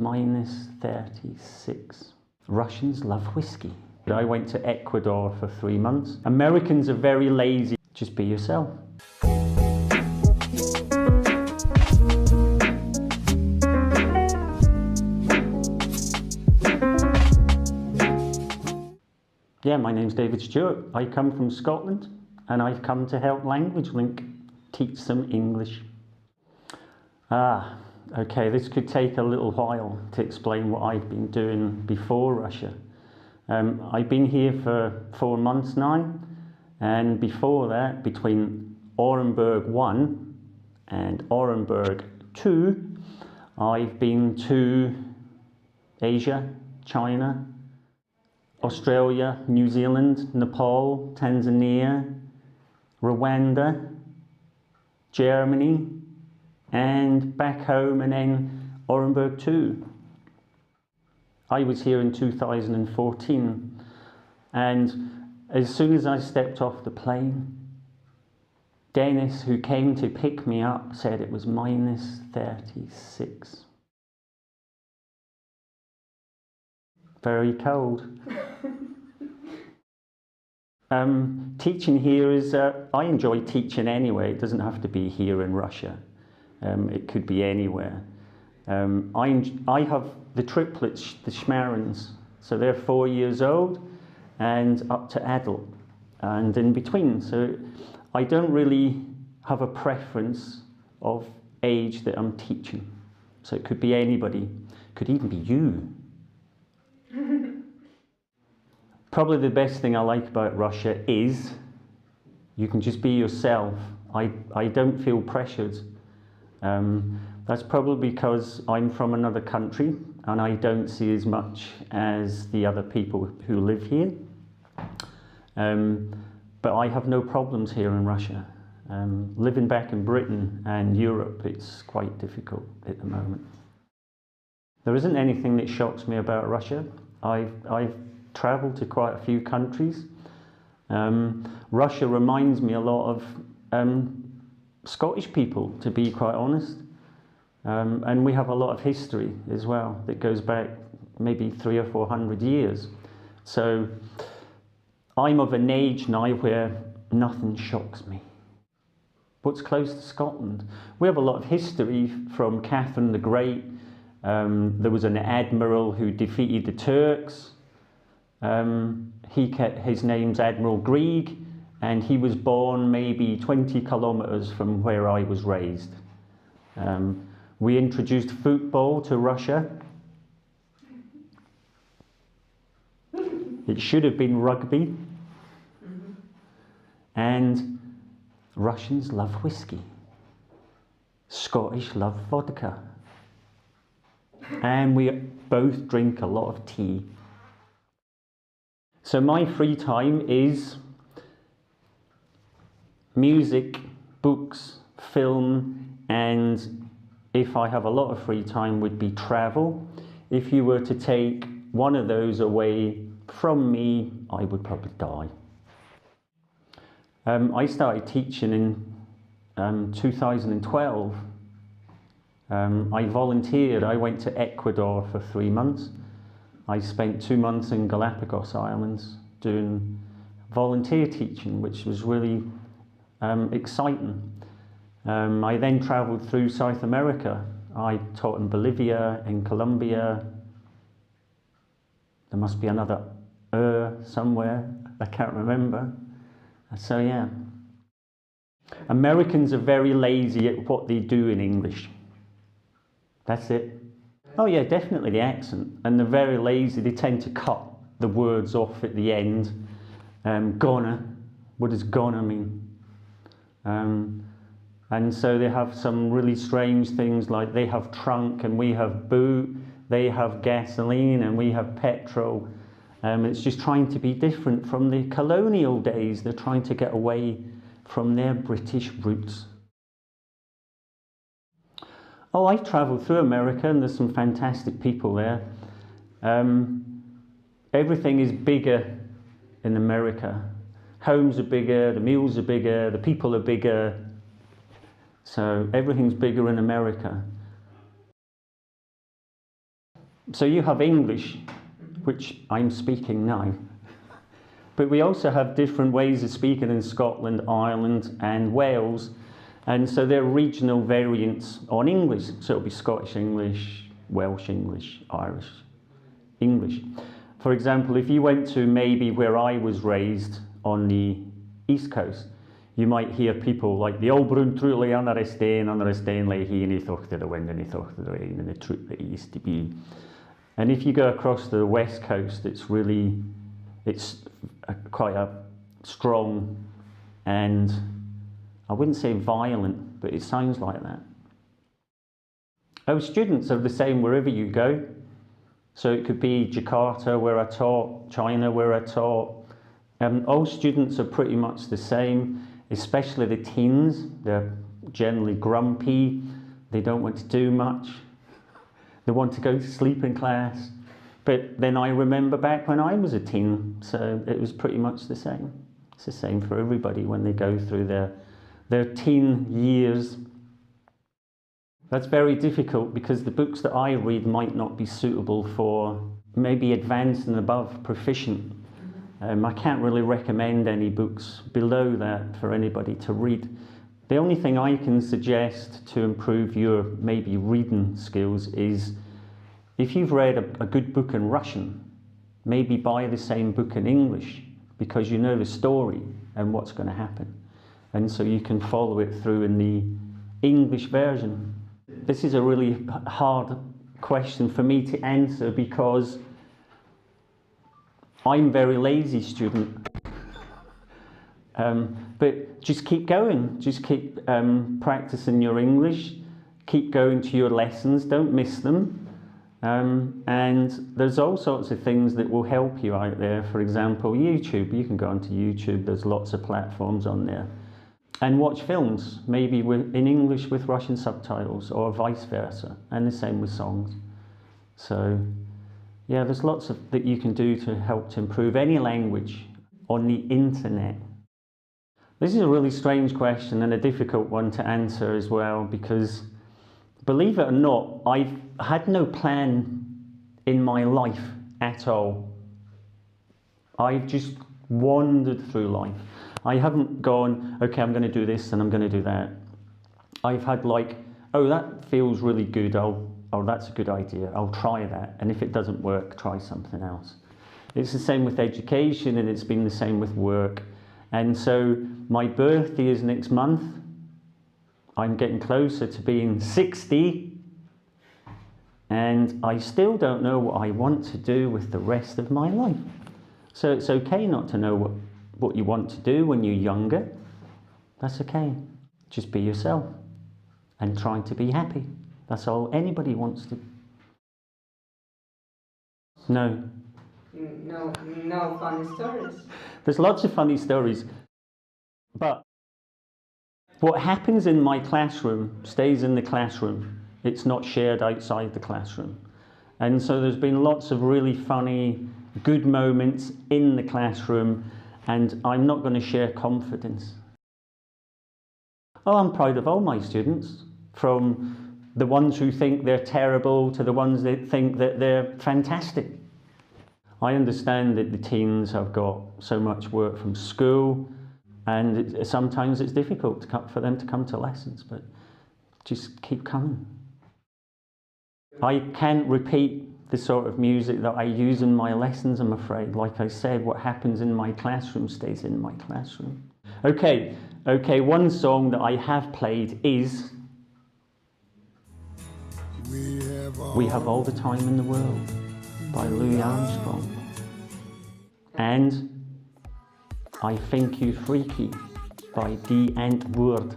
-36. Russians love whiskey. I went to Ecuador for 3 months. Americans are very lazy. Just be yourself. Yeah, my name's David Stewart. I come from Scotland and I've come to help Language Link teach some English. Okay, this could take a little while to explain what I've been doing before Russia. I've been here for 4 months now, and before that, between Orenburg 1 and Orenburg 2, I've been to Asia, China, Australia, New Zealand, Nepal, Tanzania, Rwanda, Germany, and back home, and then Orenburg 2. I was here in 2014, and as soon as I stepped off the plane, Dennis, who came to pick me up, said it was -36. Very cold. Teaching here is, I enjoy teaching anyway. It doesn't have to be here in Russia. It could be anywhere. I have the triplets, the Schmarrens, so they're 4 years old and up to adult and in between. So I don't really have a preference of age that I'm teaching. So it could be anybody, could even be you. Probably the best thing I like about Russia is you can just be yourself. I don't feel pressured. That's probably because I'm from another country and I don't see as much as the other people who live here. But I have no problems here in Russia. Living back in Britain and Europe, it's quite difficult at the moment. There isn't anything that shocks me about Russia. I've travelled to quite a few countries. Russia reminds me a lot of Scottish people, to be quite honest. And we have a lot of history as well that goes back maybe 300 or 400 years. So I'm of an age now where nothing shocks me. What's close to Scotland? We have a lot of history from Catherine the Great. There was an admiral who defeated the Turks. His name's Admiral Grieg, and he was born maybe 20 kilometers from where I was raised. We introduced football to Russia. It should have been rugby. And Russians love whiskey. Scottish love vodka. And we both drink a lot of tea. So my free time is music, books, film, and if I have a lot of free time, would be travel. If you were to take one of those away from me, I would probably die. I started teaching in 2012. I volunteered. I went to Ecuador for 3 months. I spent 2 months in Galapagos Islands doing volunteer teaching, which was really exciting. I then travelled through South America. I taught in Bolivia, in Colombia. There must be another somewhere, I can't remember. So yeah. Americans are very lazy at what they do in English. That's it. Oh yeah, definitely the accent. And they're very lazy. They tend to cut the words off at the end. Gonna, what does gonna mean? And so they have some really strange things, like they have trunk and we have boot, they have gasoline and we have petrol. It's just trying to be different from the colonial days. They're trying to get away from their British roots. Oh, I've travelled through America and there's some fantastic people there. Everything is bigger in America. Homes are bigger, the meals are bigger, the people are bigger. So everything's bigger in America. So you have English, which I'm speaking now. But we also have different ways of speaking in Scotland, Ireland and Wales. And so there are regional variants on English. So it'll be Scottish English, Welsh English, Irish English. For example, if you went to maybe where I was raised on the East Coast, you might hear people like the old brun truly an arrestain lay he and he thought the wind and he thought the rain and the truth that he used to be. And if you go across the West Coast, it's quite a strong and I wouldn't say violent, but it sounds like that. Our students are the same wherever you go. So it could be Jakarta where I taught, China where I taught. All students are pretty much the same, especially the teens. They're generally grumpy, they don't want to do much, they want to go to sleep in class. But then I remember back when I was a teen, so it was pretty much the same. It's the same for everybody when they go through their teen years. That's very difficult because the books that I read might not be suitable for maybe advanced and above proficient. I can't really recommend any books below that for anybody to read. The only thing I can suggest to improve your maybe reading skills is if you've read a good book in Russian, maybe buy the same book in English because you know the story and what's going to happen. And so you can follow it through in the English version. This is a really hard question for me to answer because I'm a very lazy student. But just keep going, just keep practicing your English, keep going to your lessons, don't miss them. And there's all sorts of things that will help you out there. For example, YouTube, you can go onto YouTube, there's lots of platforms on there. And watch films, maybe in English with Russian subtitles or vice versa, and the same with songs. So yeah, there's lots that you can do to help to improve any language on the internet. This is a really strange question and a difficult one to answer as well because, believe it or not, I've had no plan in my life at all. I've just wandered through life. I haven't gone, okay, I'm going to do this and I'm going to do that. I've had like, oh, that feels really good. Oh, that's a good idea. I'll try that. And if it doesn't work, try something else. It's the same with education and it's been the same with work. And so my birthday is next month. I'm getting closer to being 60. And I still don't know what I want to do with the rest of my life. So it's okay not to know what you want to do when you're younger. That's okay. Just be yourself and try to be happy. That's all anybody wants to. No. No funny stories. There's lots of funny stories. But what happens in my classroom stays in the classroom. It's not shared outside the classroom. And so there's been lots of really funny, good moments in the classroom, and I'm not going to share confidence. Oh, I'm proud of all my students, from the ones who think they're terrible to the ones that think that they're fantastic. I understand that the teens have got so much work from school, and sometimes it's difficult for them to come to lessons, but just keep coming. I can't repeat the sort of music that I use in my lessons, I'm afraid. Like I said, what happens in my classroom stays in my classroom. Okay, one song that I have played is We Have All the Time in the World by Louis Armstrong. And I Think You Freaky by Die Antwoord.